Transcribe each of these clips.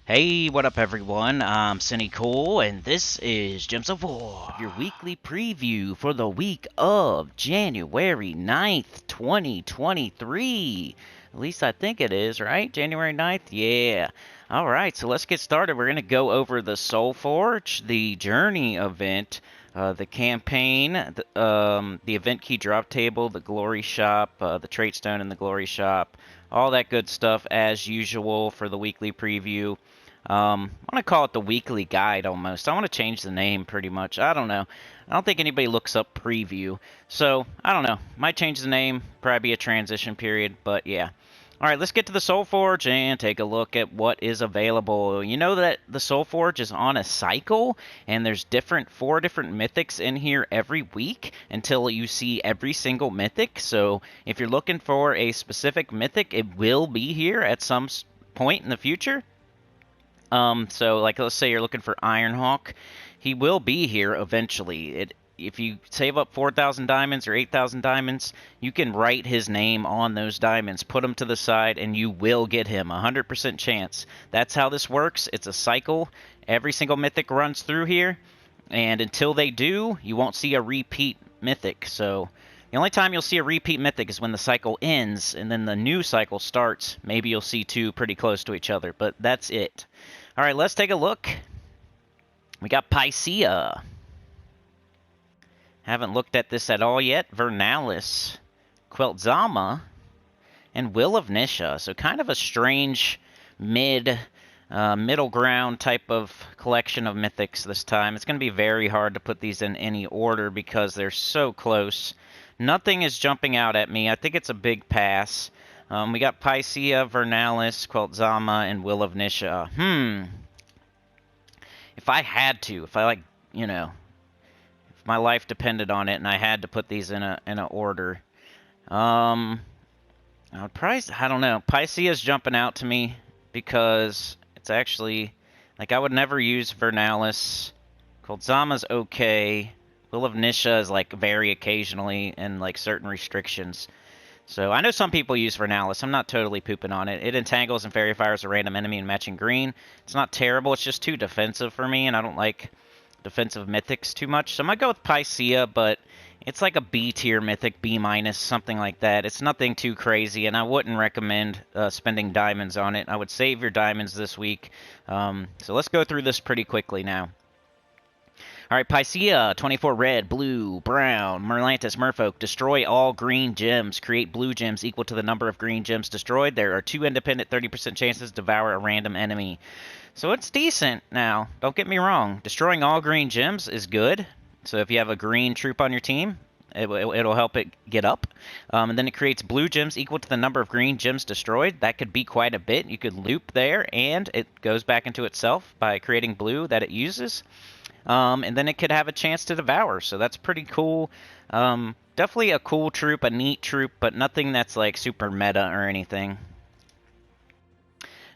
Hey, what up everyone? I'm Sinnycool, and this is Gems of War, your weekly preview for the week of January 9th, 2023. At least I think it is, right? January 9th? Yeah. Alright, so let's get started. We're going to go over the Soulforge, the Journey event, the campaign, the event key drop table, the glory shop, the trait stone in the glory shop, all that good stuff as usual for the weekly preview. I want to call it the weekly guide almost. I want to change the name pretty much. I don't know. I don't think anybody looks up preview. So, I don't know. Might change the name. Probably be a transition period, but yeah. Alright, let's get to the Soulforge and take a look at what is available. You know that the Soulforge is on a cycle, and there's four different mythics in here every week until you see every single mythic. So, if you're looking for a specific mythic, it will be here at some point in the future. So like let's say you're looking for Ironhawk, he will be here eventually. If you save up 4,000 diamonds or 8,000 diamonds, you can write his name on those diamonds, put him to the side, and you will get him. 100% chance. That's how this works. It's a cycle. Every single mythic runs through here, and until they do, you won't see a repeat mythic. So the only time you'll see a repeat mythic is when the cycle ends, and then the new cycle starts. Maybe you'll see two pretty close to each other, but that's it. Alright, let's take a look. We got Picea. Haven't looked at this at all yet. Vernalis, Queltzama, and Will of Nisha. So kind of a strange middle ground type of collection of mythics this time. It's going to be very hard to put these in any order because they're so close. Nothing is jumping out at me. I think it's a big pass. We got Picea, Vernalis, Queltzama, and Will of Nisha. If I had to, if my life depended on it and I had to put these in a order, I would probably, I don't know. Picea's jumping out to me because it's actually, like, I would never use Vernalis. Queltzama's okay. Will of Nisha is, like, very occasionally and, like, certain restrictions. So, I know some people use Vernalis. I'm not totally pooping on it. It entangles and fairy fires a random enemy in matching green. It's not terrible. It's just too defensive for me, and I don't like defensive mythics too much. So, I'm going to go with Picea, but it's like a B-tier mythic, B-, something like that. It's nothing too crazy, and I wouldn't recommend spending diamonds on it. I would save your diamonds this week. So, let's go through this pretty quickly now. Alright, Picea, 24 red, blue, brown, Merlantis, Merfolk, destroy all green gems, create blue gems equal to the number of green gems destroyed. There are 2 independent 30% chances to devour a random enemy. So it's decent now, don't get me wrong. Destroying all green gems is good. So if you have a green troop on your team, it'll help it get up. And then it creates blue gems equal to the number of green gems destroyed. That could be quite a bit. You could loop there, and it goes back into itself by creating blue that it uses. And then it could have a chance to devour, so that's pretty cool. Definitely a cool troop, a neat troop, but nothing that's like super meta or anything.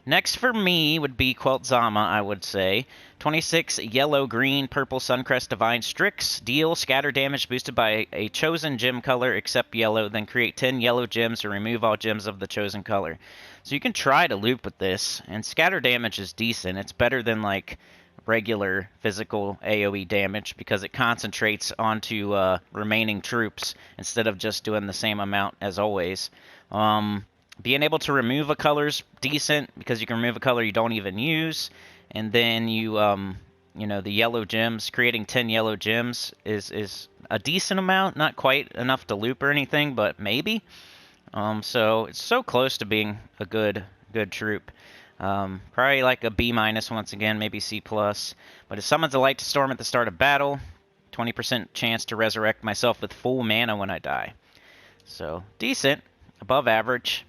Next for me would be Queltzama, I would say. 26 yellow, green, purple, Suncrest, Divine Strix. Deal scatter damage boosted by a chosen gem color except yellow. Then create 10 yellow gems or remove all gems of the chosen color. So you can try to loop with this, and scatter damage is decent. It's better than like regular physical AoE damage because it concentrates onto remaining troops instead of just doing the same amount as always. Being able to remove a color's decent because you can remove a color you don't even use, and then you know, the yellow gems, creating 10 yellow gems is a decent amount, not quite enough to loop or anything, but maybe. So it's so close to being a good troop. Probably like a B- once again, maybe C+. But it summons a light storm at the start of battle. 20% chance to resurrect myself with full mana when I die. So, decent. Above average.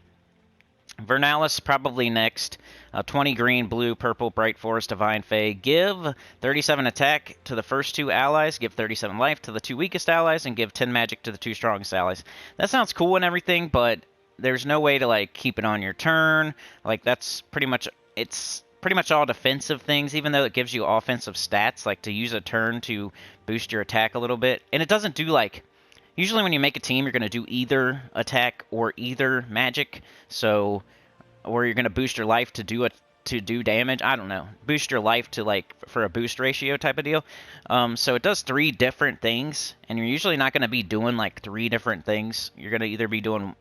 Vernalis probably next. 20 green, blue, purple, Bright Forest, Divine Fae. Give 37 attack to the first 2 allies. Give 37 life to the 2 weakest allies. And give 10 magic to the 2 strongest allies. That sounds cool and everything, but there's no way to, like, keep it on your turn. Like, that's pretty much, it's pretty much all defensive things, even though it gives you offensive stats, like to use a turn to boost your attack a little bit. And it doesn't do, like, usually when you make a team, you're going to do either attack or either magic, so, or you're going to boost your life to do to do damage. I don't know. Boost your life to, like, for a boost ratio type of deal. So it does 3 different things, and you're usually not going to be doing, like, 3 different things. You're going to either be doing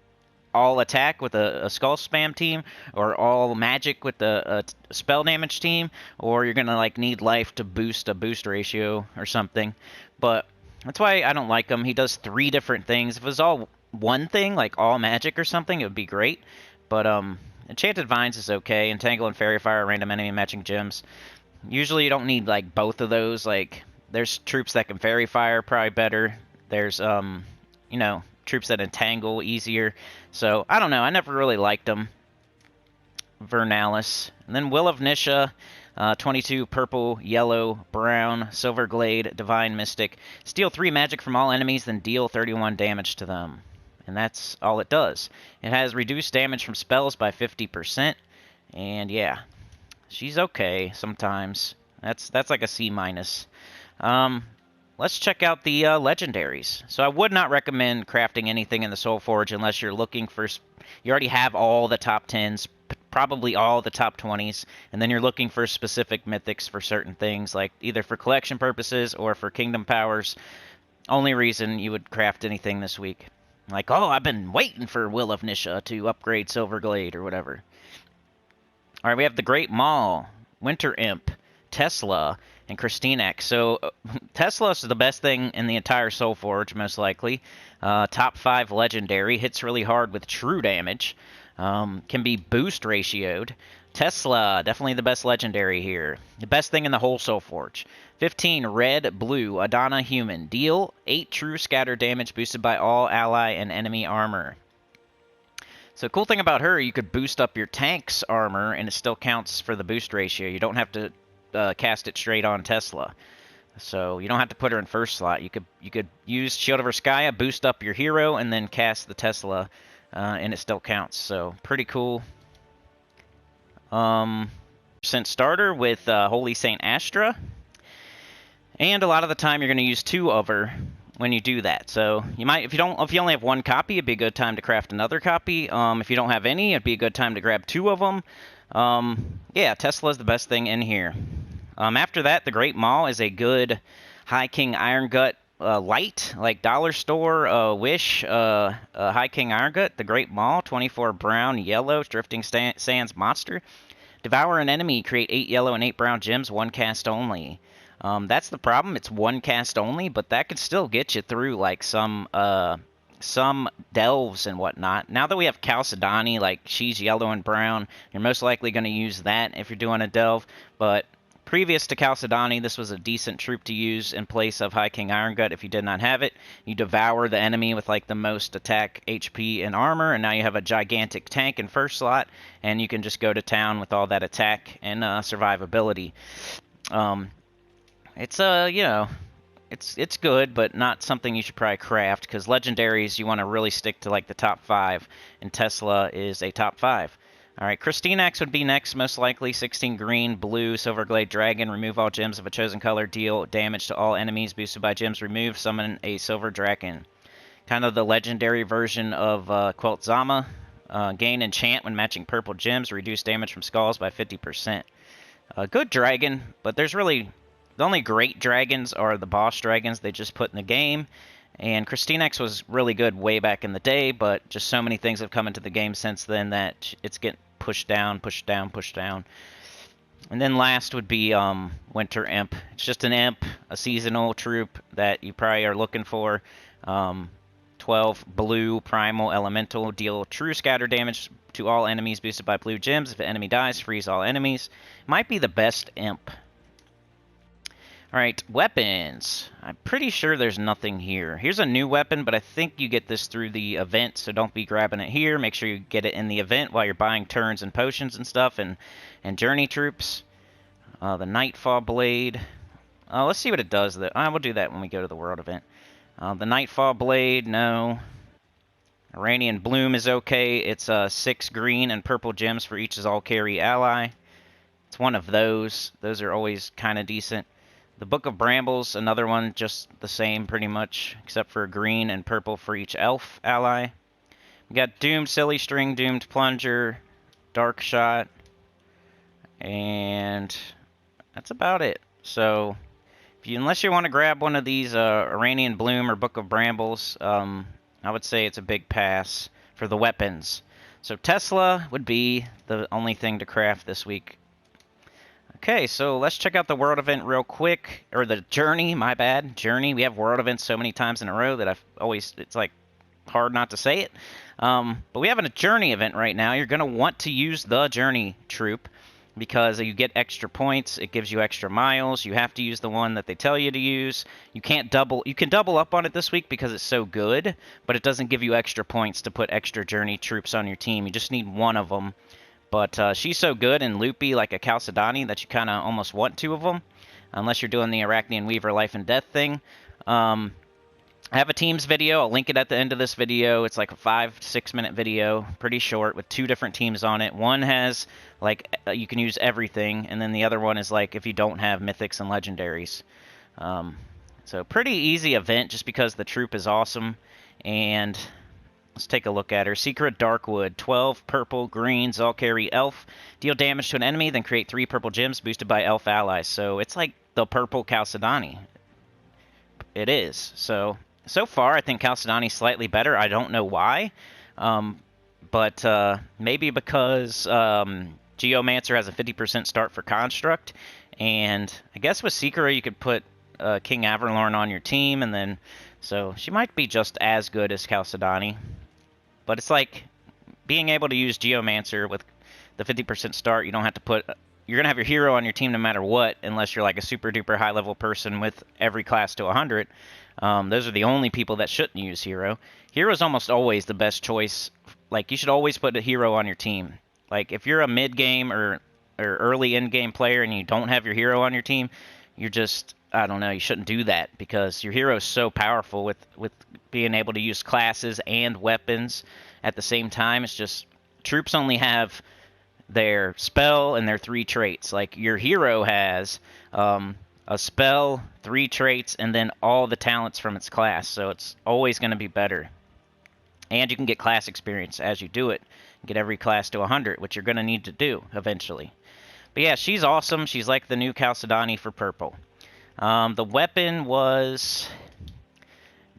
all attack with a skull spam team, or all magic with a spell damage team, or you're going to, like, need life to boost a boost ratio or something. But that's why I don't like him. He does 3 different things. If it was all one thing, like all magic or something, it would be great. But, Enchanted Vines is okay. Entangle and Fairy Fire, random enemy matching gems. Usually you don't need, like, both of those. Like, there's troops that can Fairy Fire, probably better. There's, you know, troops that entangle easier. So, I don't know. I never really liked them. Vernalis. And then Will of Nisha, 22 purple, yellow, brown, silver glade, divine mystic. Steal 3 magic from all enemies, then deal 31 damage to them. And that's all it does. It has reduced damage from spells by 50%. And yeah, she's okay sometimes. That's like a C-. Let's check out the legendaries. So I would not recommend crafting anything in the Soulforge unless you're looking for... You already have all the top 10s, probably all the top 20s, and then you're looking for specific mythics for certain things, like either for collection purposes or for kingdom powers. Only reason you would craft anything this week. Like, oh, I've been waiting for Will of Nisha to upgrade Silverglade or whatever. All right, we have the Great Maul, Winter Imp, Tesla, and Christinax. So, Tesla is the best thing in the entire Soulforge, most likely. Top 5 legendary, hits really hard with true damage. Can be boost ratioed. Tesla, definitely the best legendary here. The best thing in the whole Soulforge. 15 red, blue, Adana human. Deal 8 true scatter damage boosted by all ally and enemy armor. So cool thing about her, you could boost up your tank's armor and it still counts for the boost ratio. You don't have to cast it straight on Tesla. So you don't have to put her in first slot. You could use Shield of Erskaya, boost up your hero, and then cast the Tesla, and it still counts. So pretty cool. Percent starter with Holy Saint Astra. And a lot of the time you're going to use 2 of her when you do that. So you might, if you only have 1 copy, it'd be a good time to craft another copy. If you don't have any, it'd be a good time to grab 2 of them. Yeah, Tesla's the best thing in here. After that, the Great Maul is a good High King Iron Gut light, like Dollar Store, Wish, High King Iron Gut. The Great Maul, 24 brown, yellow, Drifting Sands monster. Devour an enemy, create 8 yellow and 8 brown gems, 1 cast only. That's the problem. It's 1 cast only, but that could still get you through like some delves and whatnot. Now that we have Chalcedony, like she's yellow and brown, you're most likely going to use that if you're doing a delve. But previous to Chalcedony, this was a decent troop to use in place of High King Iron Gut. If you did not have it, you devour the enemy with like the most attack, HP, and armor, and now you have a gigantic tank in first slot, and you can just go to town with all that attack and survivability. It's you know, it's good, but not something you should probably craft, because legendaries you want to really stick to like the top 5, and Tesla is a top 5. All right, Christinax would be next, most likely. 16 green, blue, Silverglade Dragon. Remove all gems of a chosen color. Deal damage to all enemies boosted by gems removed. Summon a Silver Dragon. Kind of the legendary version of Queltzama. Gain enchant when matching purple gems. Reduce damage from skulls by 50%. Good dragon, but there's really... The only great dragons are the boss dragons they just put in the game. And Christinax was really good way back in the day, but just so many things have come into the game since then that it's getting pushed down, pushed down, pushed down. And then last would be Winter Imp. It's just an imp, a seasonal troop that you probably are looking for. 12 blue, primal, elemental. Deal true scatter damage to all enemies boosted by blue gems. If an enemy dies, freeze all enemies. Might be the best imp. Alright, weapons. I'm pretty sure there's nothing here. Here's a new weapon, but I think you get this through the event, so don't be grabbing it here. Make sure you get it in the event while you're buying turns and potions and stuff, and journey troops. The Nightfall Blade. Let's see what it does. We'll do that when we go to the world event. The Nightfall Blade, no. Iranian Bloom is okay. It's 6 green and purple gems for each all-carry ally. It's one of those. Those are always kind of decent. The Book of Brambles, another one, just the same pretty much, except for green and purple for each elf ally. We got Doomed Silly String, Doomed Plunger, Dark Shot. And that's about it. So, unless you want to grab one of these Iranian Bloom or Book of Brambles, I would say it's a big pass for the weapons. So Tesla would be the only thing to craft this week. Okay, so let's check out the world event real quick. Or the journey, my bad. Journey. We have world events so many times in a row that it's like hard not to say it. But we have a journey event right now. You're going to want to use the journey troop because you get extra points. It gives you extra miles. You have to use the one that they tell you to use. You can double up on it this week because it's so good, but it doesn't give you extra points to put extra journey troops on your team. You just need one of them. But she's so good and loopy like a Chalcedony that you kind of almost want two of them, unless you're doing the Arachnean Weaver life and death thing. I have a teams video. I'll link it at the end of this video. It's like a 5 to 6 minute video, pretty short, with 2 different teams on it. One has, like, you can use everything, and then the other one is, like, if you don't have mythics and legendaries. So pretty easy event just because the troop is awesome. And let's take a look at her. Secret Darkwood, 12 purple, greens, all carry elf. Deal damage to an enemy, then create 3 purple gems boosted by elf allies. So it's like the purple Chalcedony. It is. So far, I think Chalcedony's slightly better. I don't know why. But maybe because Geomancer has a 50% start for Construct. And I guess with Seeker, you could put King Averlorn on your team. And then, so she might be just as good as Chalcedony. But it's like being able to use Geomancer with the 50% start. You don't have to put... You're going to have your hero on your team no matter what, unless you're like a super duper high level person with every class to 100. Those are the only people that shouldn't use hero. Hero is almost always the best choice. Like, you should always put a hero on your team. Like, if you're a mid-game or early in-game player and you don't have your hero on your team, you're just... I don't know, you shouldn't do that because your hero is so powerful with being able to use classes and weapons at the same time. It's just, troops only have their spell and their 3 traits. Like, your hero has a spell, 3 traits, and then all the talents from its class. So it's always going to be better. And you can get class experience as you do it. Get every class to 100, which you're going to need to do eventually. But yeah, she's awesome. She's like the new Chalcedony for purple. The weapon was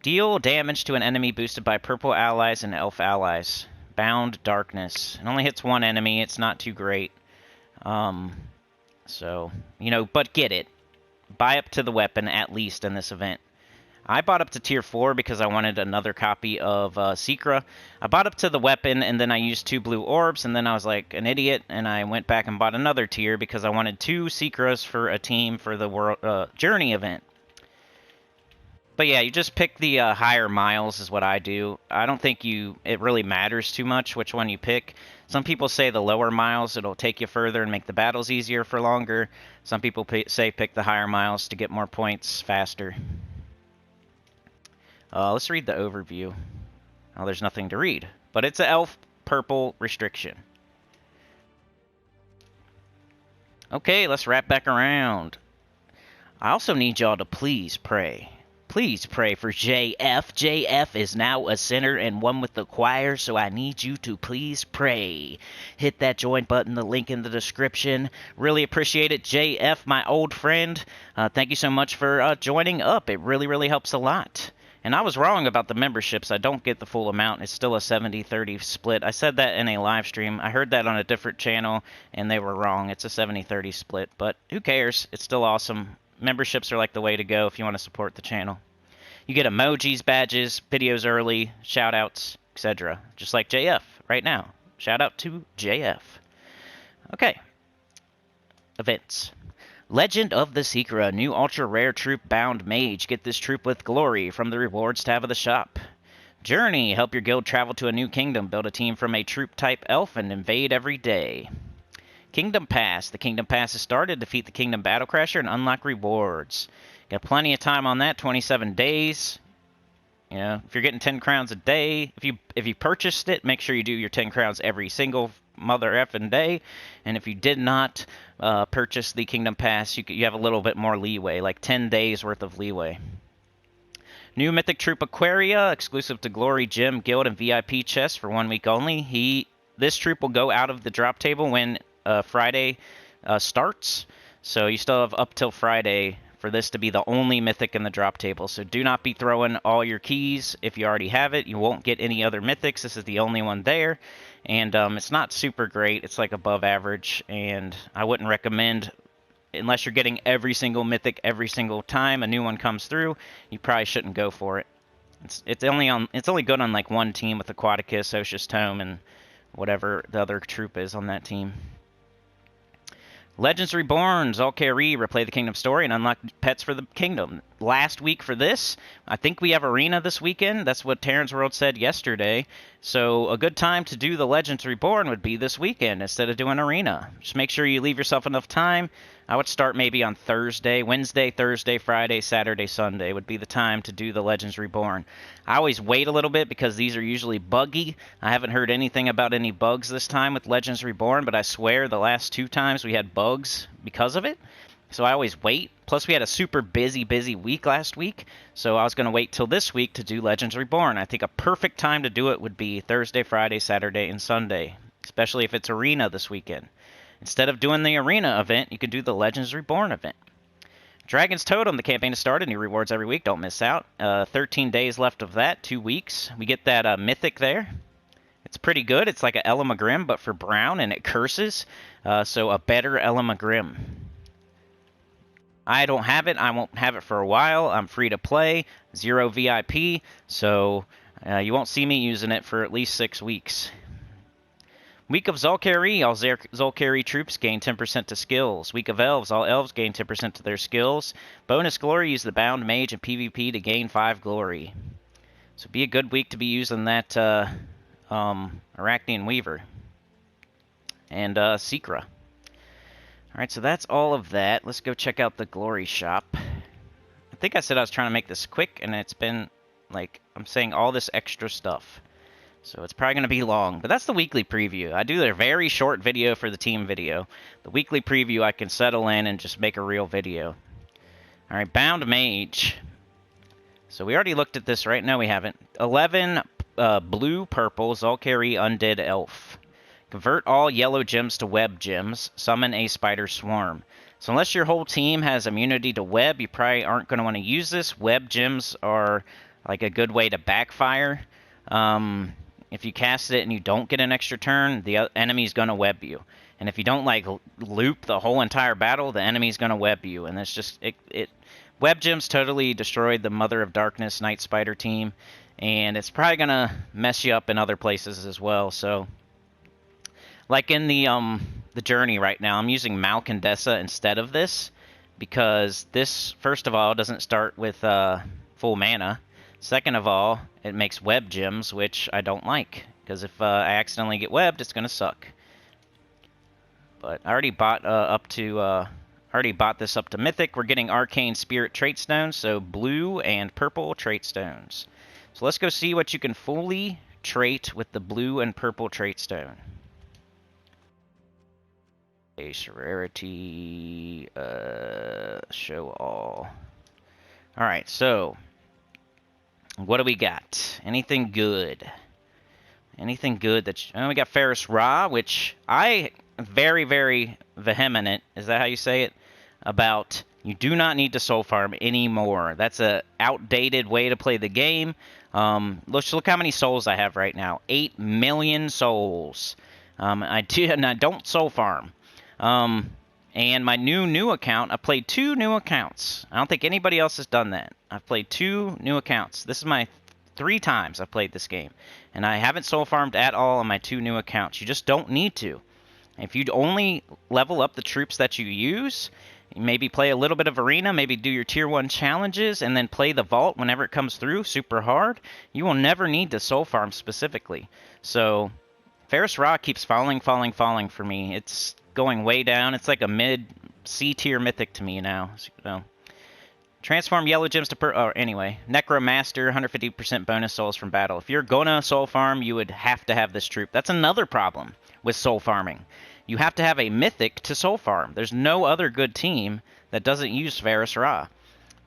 deal damage to an enemy boosted by purple allies and elf allies. Bound Darkness. It only hits one enemy. It's not too great. So, you know, but get it. Buy up to the weapon at least in this event. I bought up to tier 4 because I wanted another copy of Secra. I bought up to the weapon, and then I used 2 blue orbs, and then I was like an idiot, and I went back and bought another tier because I wanted 2 Secras for a team for the world Journey event. But yeah, you just pick the higher miles is what I do. I don't think it really matters too much which one you pick. Some people say the lower miles, it'll take you further and make the battles easier for longer. Some people say pick the higher miles to get more points faster. Let's read the overview. Oh, there's nothing to read. But it's an elf purple restriction. Okay, let's wrap back around. I also need y'all to please pray. Please pray for JF. JF is now a sinner and one with the choir, so I need you to please pray. Hit that join button, the link in the description. Really appreciate it, JF, my old friend. Thank you so much for joining up. It really, really helps a lot. And I was wrong about the memberships. I don't get the full amount. It's still a 70-30 split. I said that in a live stream. I heard that on a different channel, and they were wrong. It's a 70-30 split, but who cares? It's still awesome. Memberships are like the way to go if you want to support the channel. You get emojis, badges, videos early, shoutouts, etc. Just like JF right now. Shout out to JF. Okay. Events. Legend of the Seeker, a new ultra-rare troop bound mage. Get this troop with glory from the rewards tab of the shop. Journey, help your guild travel to a new kingdom. Build a team from a troop-type elf and invade every day. Kingdom Pass. The Kingdom Pass is started. Defeat the Kingdom Battle Crasher and unlock rewards. Got plenty of time on that, 27 days. You know, if you're getting 10 crowns a day, if you purchased it, make sure you do your 10 crowns every single mother effing day. And if you did not purchase the Kingdom Pass, you have a little bit more leeway, like 10 days worth of leeway. New Mythic Troop Aquaria, exclusive to Glory, Gem, Guild, and VIP chests for 1 week only. This troop will go out of the drop table when Friday starts. So you still have up till Friday for this to be the only mythic in the drop table. So do not be throwing all your keys if you already have it. You won't get any other mythics. This is the only one there. And it's not super great. It's like above average. And I wouldn't recommend, unless you're getting every single mythic every single time a new one comes through, you probably shouldn't go for it. It's only good on like one team with Aquaticus, Oceus Tome, and whatever the other troop is on that team. Legends Reborn, Zolkari, replay the Kingdom story and unlock pets for the Kingdom. Last week for this, I think we have Arena this weekend. That's what Terran's World said yesterday. So a good time to do the Legends Reborn would be this weekend instead of doing Arena. Just make sure you leave yourself enough time. I would start maybe on Thursday, Wednesday, Thursday, Friday, Saturday, Sunday would be the time to do the Legends Reborn. I always wait a little bit because these are usually buggy. I haven't heard anything about any bugs this time with Legends Reborn, but I swear the last 2 times we had bugs because of it. So I always wait. Plus we had a super busy week last week, so I was going to wait till this week to do Legends Reborn. I think a perfect time to do it would be Thursday, Friday, Saturday, and Sunday, especially if it's Arena this weekend. Instead of doing the Arena event, you could do the Legends Reborn event. Dragon's Totem, the campaign has started. New rewards every week. Don't miss out. 13 days left of that. 2 weeks. We get that mythic there. It's pretty good. It's like an Elamagrim, but for brown, and it curses. So a better Elamagrim. I don't have it. I won't have it for a while. I'm free to play. 0 VIP. So you won't see me using it for at least 6 weeks. Week of Zolkari, all Zolkari troops gain 10% to skills. Week of Elves, all Elves gain 10% to their skills. Bonus glory, use the Bound Mage and PvP to gain 5 glory. So be a good week to be using that Arachnean Weaver. And Secra. Alright, so that's all of that. Let's go check out the Glory Shop. I think I said I was trying to make this quick, and it's been, like, I'm saying all this extra stuff. So it's probably going to be long, but that's the weekly preview. I do a very short video for the team video. The weekly preview I can settle in and just make a real video. Alright, Bound Mage. So we already looked at this, right? No, we haven't. 11 blue-purple Zolkari Undead Elf. Convert all yellow gems to web gems. Summon a spider swarm. So unless your whole team has immunity to web, you probably aren't going to want to use this. Web gems are like a good way to backfire. If you cast it and you don't get an extra turn, the enemy's going to web you. And if you don't, like, loop the whole entire battle, the enemy's going to web you. And it's just, web gems totally destroyed the Mother of Darkness Night Spider team. And it's probably going to mess you up in other places as well. So, like in the journey right now, I'm using Malcandessa instead of this. Because this, first of all, doesn't start with full mana. Second of all, it makes web gems, which I don't like, because if I accidentally get webbed, it's gonna suck. But I already bought this up to Mythic. We're getting Arcane Spirit Trait Stones, so blue and purple Trait Stones. So let's go see what you can fully trait with the blue and purple Trait Stone. Base rarity, show all. All right, so. What do we got? Anything good? Anything good that... we got Ferris Ra, which I am very, very vehement, is that how you say it? About you do not need to soul farm anymore. That's a outdated way to play the game. Look how many souls I have right now. 8 million souls. And I don't soul farm. And my new account, I played 2 new accounts. I don't think anybody else has done that. I've played 2 new accounts. This is my 3 times I've played this game. And I haven't soul farmed at all on my 2 new accounts. You just don't need to. If you only level up the troops that you use, maybe play a little bit of Arena, maybe do your Tier 1 challenges, and then play the Vault whenever it comes through super hard, you will never need to soul farm specifically. So, Ferris Ra keeps falling for me. It's going way down. It's like a mid-C tier mythic to me now. So, transform yellow gems to anyway. Necromaster, 150% bonus souls from battle. If you're gonna soul farm, you would have to have this troop. That's another problem with soul farming. You have to have a mythic to soul farm. There's no other good team that doesn't use Ferris Ra.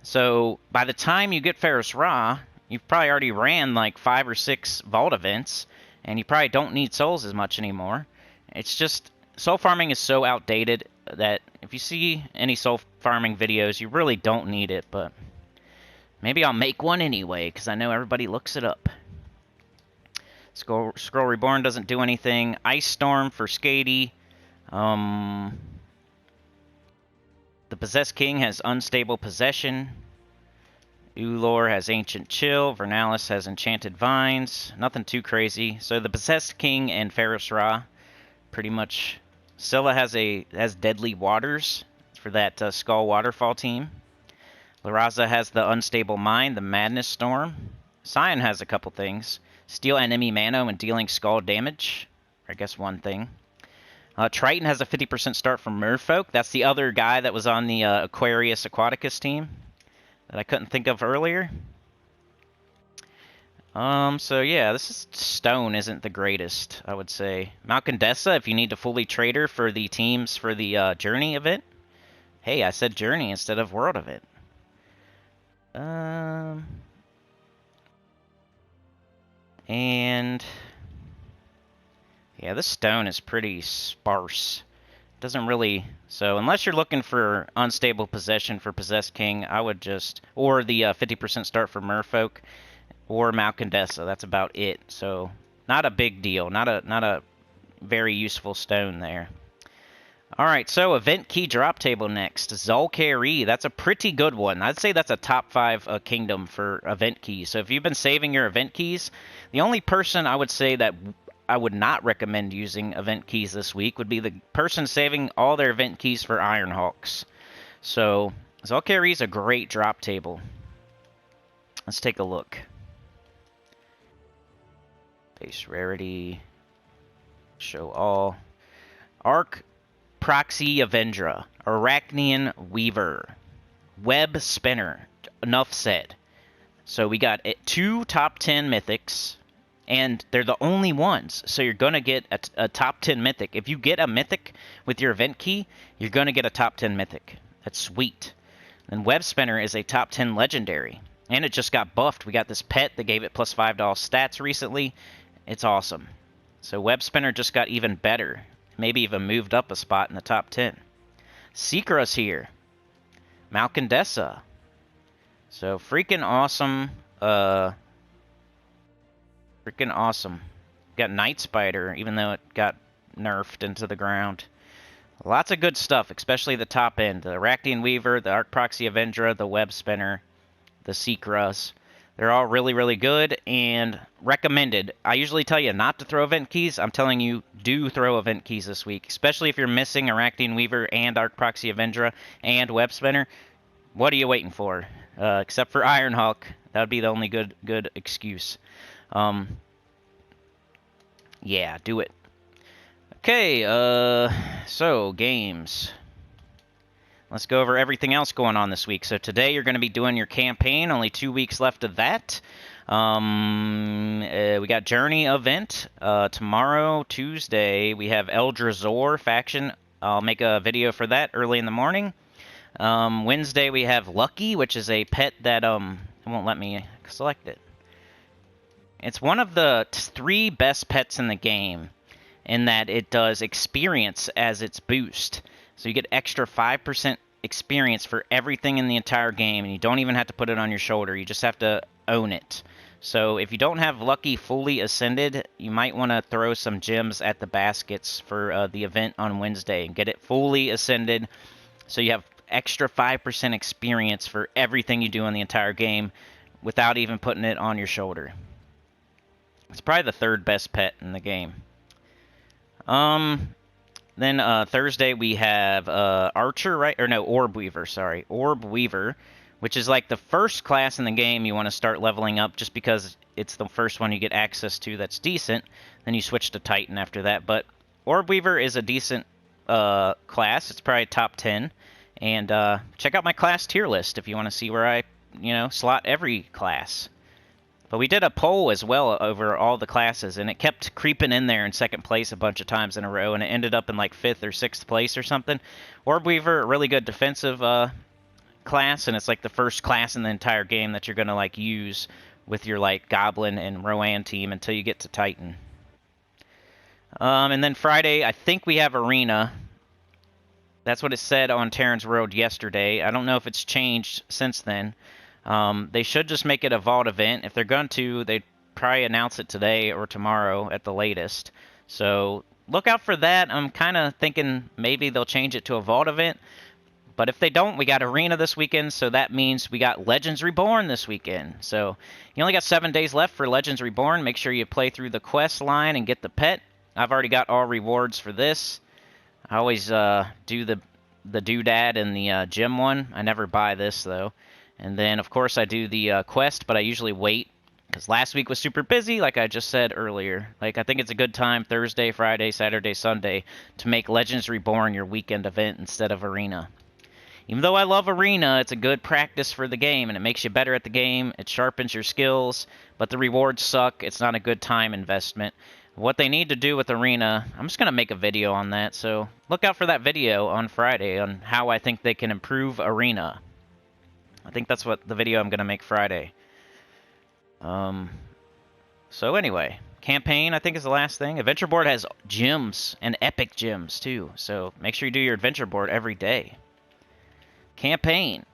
So, by the time you get Ferris Ra, you've probably already ran like 5 or 6 vault events, and you probably don't need souls as much anymore. It's just... soul farming is so outdated. that if you see any soul farming videos, you really don't need it, but maybe I'll make one anyway, because I know everybody looks it up. Scroll Reborn doesn't do anything. Ice Storm for Skady. The Possessed King has Unstable Possession. Ulor has Ancient Chill. Vernalis has Enchanted Vines. Nothing too crazy. So the Possessed King and Ferris Ra, pretty much. Scylla has Deadly Waters for that Skull Waterfall team. Laraza has the Unstable Mind, the Madness Storm. Scion has a couple things. Steal enemy mana when dealing skull damage. I guess one thing. Triton has a 50% start from Merfolk. That's the other guy that was on the Aquarius Aquaticus team that I couldn't think of earlier. So yeah, Stone isn't the greatest, I would say. Malcondessa, if you need to fully trade her for the teams for the Journey event. Hey, I said Journey instead of World event. And yeah, this stone is pretty sparse. Doesn't really... So unless you're looking for Unstable Possession for Possessed King, I would just... Or the 50% start for Merfolk, or Malcondessa. That's about it. So not a big deal. Not a very useful stone there. Alright, so event key drop table next. Zul'Kari, that's a pretty good one. I'd say that's a top 5 kingdom for event keys. So if you've been saving your event keys, the only person I would say that I would not recommend using event keys this week would be the person saving all their event keys for Ironhawks. So Zul'Kari is a great drop table. Let's take a look. Base rarity. Show all. Arc Proxy Avendra, Arachnian Weaver, Web Spinner. Enough said. So we got 2 top 10 mythics, and they're the only ones. So you're going to get a top 10 mythic. If you get a mythic with your event key, you're going to get a top 10 mythic. That's sweet. And Web Spinner is a top 10 legendary. And it just got buffed. We got this pet that gave it plus $5 stats recently. It's awesome. So Web Spinner just got even better. Maybe even moved up a spot in the top 10. Seekra's here. Malcondessa. So freaking awesome. Freaking awesome. Got Night Spider, even though it got nerfed into the ground. Lots of good stuff, especially the top end. The Arachnian Weaver, the Arc Proxy Avendra, the Web Spinner, the Seekras. They're all really, really good and recommended. I usually tell you not to throw event keys. I'm telling you, do throw event keys this week, especially if you're missing Arachnian Weaver and Arc Proxy Avendra and Web Spinner. What are you waiting for? Except for Ironhawk. That would be the only good excuse. Yeah, do it. Okay, so games. Let's go over everything else going on this week. So today you're going to be doing your campaign. Only 2 weeks left of that. We got Journey event. Tomorrow, Tuesday, we have Eldrazi faction. I'll make a video for that early in the morning. Wednesday we have Lucky, which is a pet that it won't let me select it. It's one of the 3 best pets in the game, in that it does experience as its boost. So you get extra 5% experience for everything in the entire game, and you don't even have to put it on your shoulder. You just have to own it. So if you don't have Lucky fully ascended, you might want to throw some gems at the baskets for the event on Wednesday and get it fully ascended, so you have extra 5% experience for everything you do in the entire game without even putting it on your shoulder. It's probably the 3rd best pet in the game. Then Thursday we have Archer, right? Or no, Orb Weaver, sorry. Orb Weaver, which is like the first class in the game you want to start leveling up just because it's the first one you get access to that's decent. Then you switch to Titan after that. But Orb Weaver is a decent class. It's probably top 10. And check out my class tier list if you want to see where I, slot every class. But we did a poll as well over all the classes, and it kept creeping in there in 2nd place a bunch of times in a row, and it ended up in like 5th or 6th place or something. Orb Weaver, a really good defensive class, and it's like the first class in the entire game that you're going to like use with your like Goblin and Rowan team until you get to Titan. And then Friday, I think we have Arena. That's what it said on Terran's World yesterday. I don't know if it's changed since then. They should just make it a vault event. If they're going to, they'd probably announce it today or tomorrow at the latest. So look out for that. I'm kind of thinking maybe they'll change it to a vault event. But if they don't, we got Arena this weekend, so that means we got Legends Reborn this weekend. So you only got 7 days left for Legends Reborn. Make sure you play through the quest line and get the pet. I've already got all rewards for this. I always do the doodad and the gym one. I never buy this, though. And then, of course, I do the quest, but I usually wait, because last week was super busy, like I just said earlier. Like, I think it's a good time, Thursday, Friday, Saturday, Sunday, to make Legends Reborn your weekend event instead of Arena. Even though I love Arena, it's a good practice for the game, and it makes you better at the game. It sharpens your skills, but the rewards suck. It's not a good time investment. What they need to do with Arena, I'm just going to make a video on that, so look out for that video on Friday on how I think they can improve Arena. I think that's what the video I'm going to make Friday. So anyway, campaign I think is the last thing. Adventure board has gyms and epic gyms too, so make sure you do your adventure board every day. Campaign.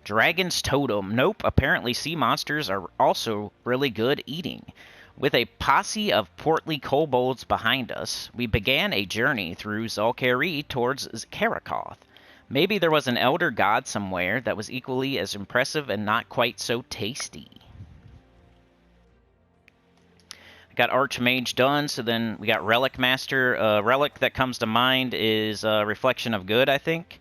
Dragon's Totem. Nope, apparently sea monsters are also really good eating. With a posse of portly kobolds behind us, we began a journey through Zalkari towards Karakoth. Maybe there was an elder god somewhere that was equally as impressive and not quite so tasty. I got Archmage done, so then we got Relic Master. Relic that comes to mind is Reflection of Good, I think.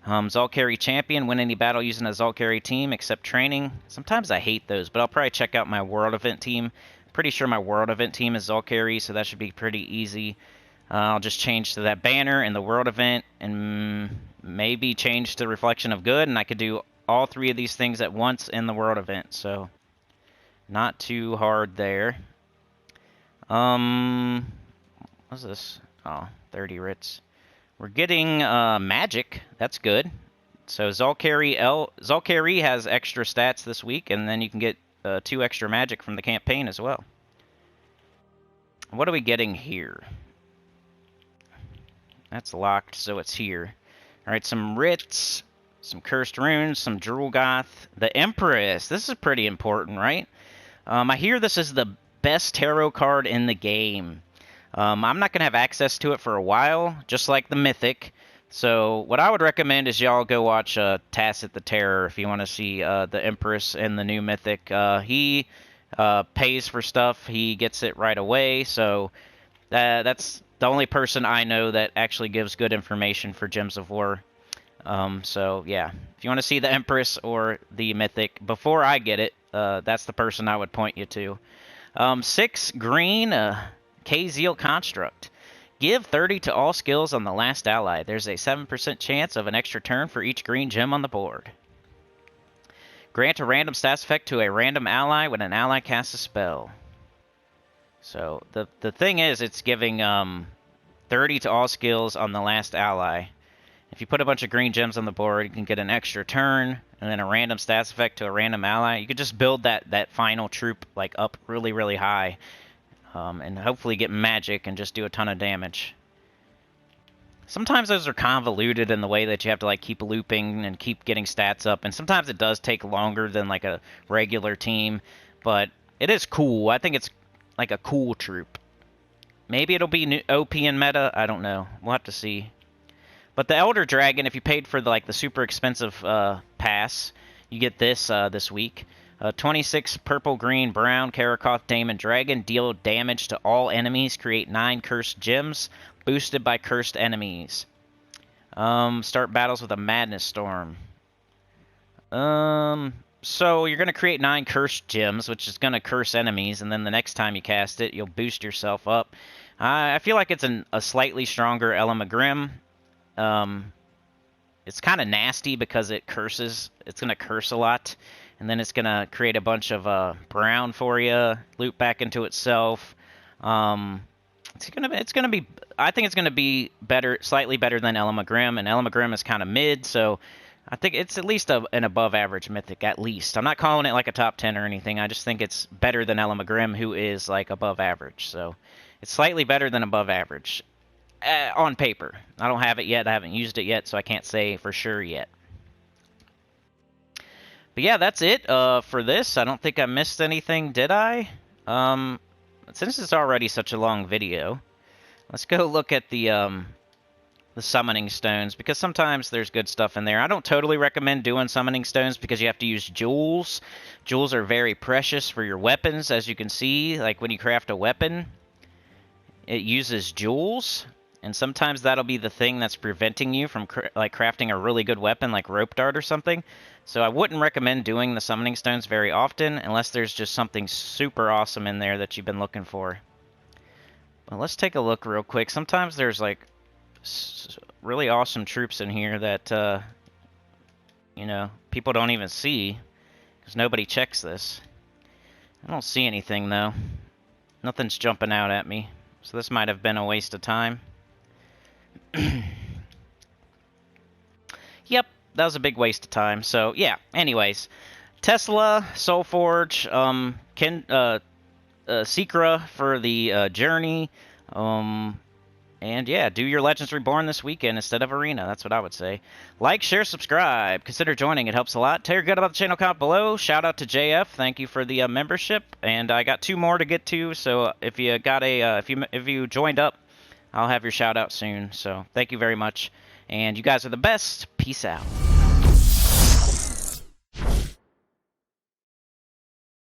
Zalkari Champion, win any battle using a Zalkari team except training. Sometimes I hate those, but I'll probably check out my World Event team. Pretty sure my World Event team is Zalkari, so that should be pretty easy. I'll just change to that banner in the World Event, and maybe change to Reflection of Good, and I could do all 3 of these things at once in the World Event, so not too hard there. What's this? Oh, 30 writs. We're getting magic. That's good. So Zalkari has extra stats this week, and then you can get 2 extra magic from the campaign as well. What are we getting here? That's locked, so it's here. Alright, some writs, some cursed runes, some Drulgoth. The Empress. This is pretty important, right? I hear this is the best tarot card in the game. I'm not going to have access to it for a while, just like the Mythic. So what I would recommend is y'all go watch Tacet the Terror if you want to see the Empress and the new Mythic. He pays for stuff. He gets it right away. So that's the only person I know that actually gives good information for Gems of War. So yeah, if you want to see the Empress or the Mythic before I get it, that's the person I would point you to. 6 green... K-Zeal Construct. Give 30 to all skills on the last ally. There's a 7% chance of an extra turn for each green gem on the board. Grant a random stats effect to a random ally when an ally casts a spell. So, the thing is, it's giving 30 to all skills on the last ally. If you put a bunch of green gems on the board, you can get an extra turn, and then a random stats effect to a random ally. You could just build that final troop like up really, really high. And hopefully get magic and just do a ton of damage. Sometimes those are convoluted in the way that you have to like keep looping and keep getting stats up, and sometimes it does take longer than like a regular team, but it is cool. I think it's like a cool troop. Maybe it'll be OP in meta, I don't know. We'll have to see. But the Elder Dragon, if you paid for the super expensive pass, you get this this week. 26 purple, green, brown, Karakoth, Daemon, Dragon. Deal damage to all enemies. Create 9 cursed gems. Boosted by cursed enemies. Start battles with a Madness Storm. So you're going to create 9 cursed gems, which is going to curse enemies. And then the next time you cast it, you'll boost yourself up. I feel like it's a slightly stronger Element Grim. It's kind of nasty because it curses. It's going to curse a lot. And then it's going to create a bunch of brown for you, loop back into itself. It's going to be, I think it's going to be better, slightly better than Element Grim, and Element Grim is kind of mid, so I think it's at least an above average mythic, at least. I'm not calling it like a top 10 or anything, I just think it's better than Element Grim, who is like above average, so it's slightly better than above average. on paper. I don't have it yet. I haven't used it yet, so I can't say for sure yet. But yeah, that's it for this. I don't think I missed anything, did I? Since it's already such a long video, let's go look at the summoning stones, because sometimes there's good stuff in there. I don't totally recommend doing summoning stones because you have to use jewels. Jewels are very precious for your weapons, as you can see. Like when you craft a weapon, it uses jewels, and sometimes that'll be the thing that's preventing you from crafting a really good weapon like rope dart or something. So I wouldn't recommend doing the summoning stones very often unless there's just something super awesome in there that you've been looking for. Well, let's take a look real quick. Sometimes there's like really awesome troops in here that you know, people don't even see because nobody checks this. I don't see anything though. Nothing's jumping out at me, so this might have been a waste of time. Yep, that was a big waste of time. So yeah, anyways, Tesla, Soulforge, Secra for the journey, and yeah, do your Legends Reborn this weekend instead of Arena. That's what I would say. Like, share, subscribe. Consider joining. It helps a lot. Tell your good about the channel, comment below. Shout out to JF. Thank you for the membership. And I got 2 more to get to. So if you got a if you joined up, I'll have your shout out soon. So thank you very much. And you guys are the best. Peace out.